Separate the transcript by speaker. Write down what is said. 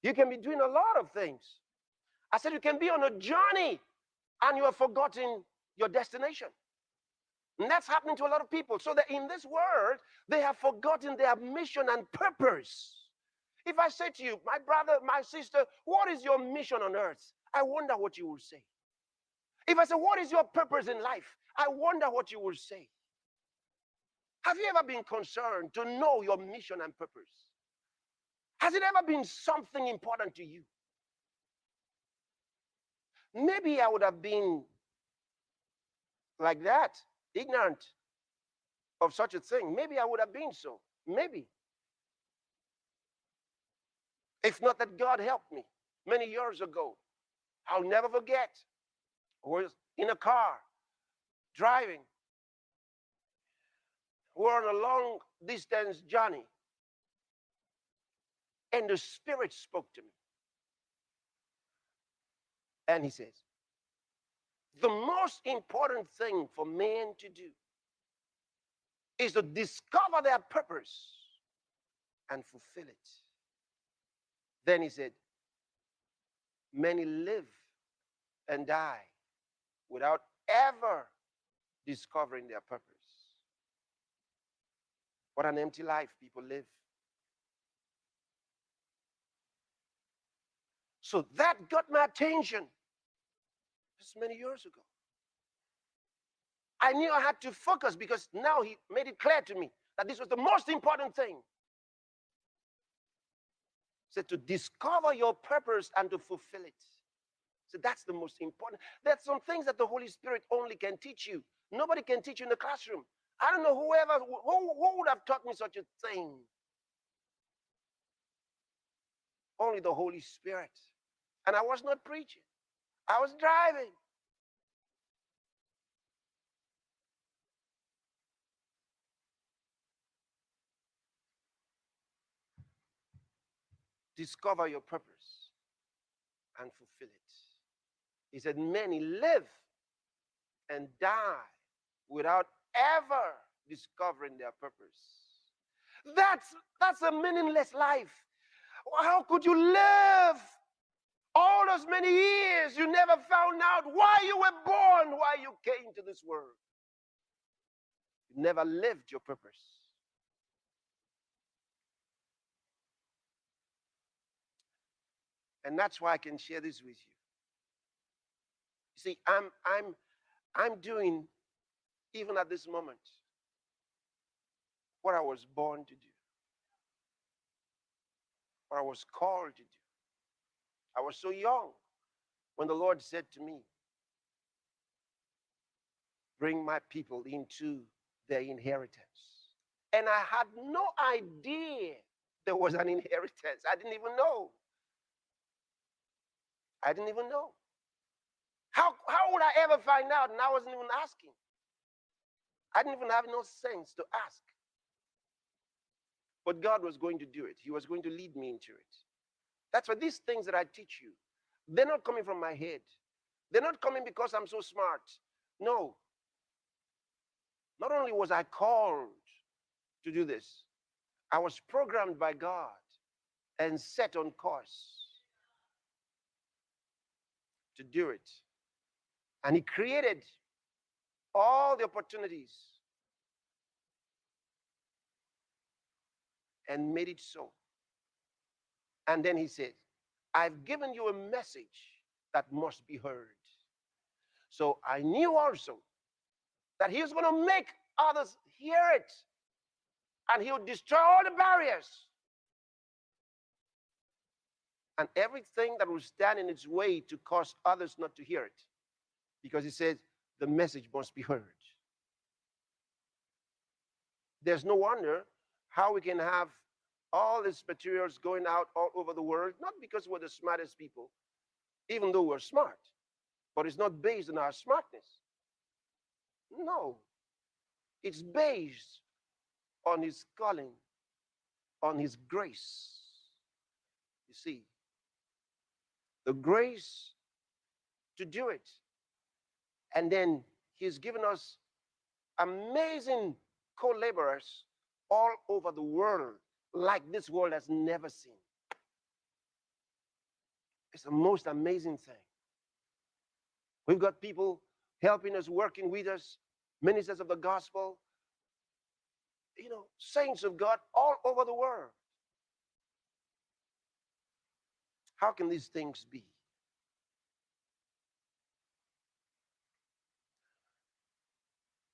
Speaker 1: You can be doing a lot of things. I said you can be on a journey and you have forgotten your destination. And that's happening to a lot of people. So that in this world, they have forgotten their mission and purpose. If I say to you, my brother, my sister, what is your mission on earth? I wonder what you will say. If I say, what is your purpose in life? I wonder what you will say. Have you ever been concerned to know your mission and purpose? Has it ever been something important to you? Maybe I would have been like that, ignorant of such a thing. Maybe I would have been so. Maybe. If not that God helped me many years ago. I'll never forget. I was in a car, driving. We're on a long distance journey. And the Spirit spoke to me. And he says, the most important thing for men to do is to discover their purpose and fulfill it. Then he said, many live and die without ever discovering their purpose. What an empty life people live. So that got my attention just many years ago. I knew I had to focus because now he made it clear to me that this was the most important thing. He said to discover your purpose and to fulfill it. So that's the most important. There's some things that the Holy Spirit only can teach you. Nobody can teach you in the classroom. I don't know who would have taught me such a thing. Only the Holy Spirit. And I was not preaching. I was driving. Discover your purpose and fulfill it. He said, many live and die without ever discovering their purpose. That's a meaningless life. How could you live all those many years you never found out why you were born, why you came to this world? You never lived your purpose. And that's why I can share this with you. See, I'm doing, even at this moment, what I was born to do, what I was called to do. I was so young when the Lord said to me, bring my people into their inheritance. And I had no idea there was an inheritance. I didn't even know. I didn't even know. How would I ever find out? And I wasn't even asking. I didn't even have no sense to ask. But God was going to do it. He was going to lead me into it. That's why these things that I teach you, they're not coming from my head. They're not coming because I'm so smart. No. Not only was I called to do this, I was programmed by God and set on course to do it. And he created all the opportunities and made it so. And then he said, I've given you a message that must be heard. So I knew also that he was going to make others hear it. And he would destroy all the barriers. And everything that will stand in its way to cause others not to hear it. Because he says, the message must be heard. There's no wonder how we can have all these materials going out all over the world, not because we're the smartest people, even though we're smart, but it's not based on our smartness. No. It's based on his calling, on his grace. You see, the grace to do it. And then he's given us amazing co-laborers all over the world, like this world has never seen. It's the most amazing thing. We've got people helping us, working with us, ministers of the gospel, saints of God all over the world. How can these things be?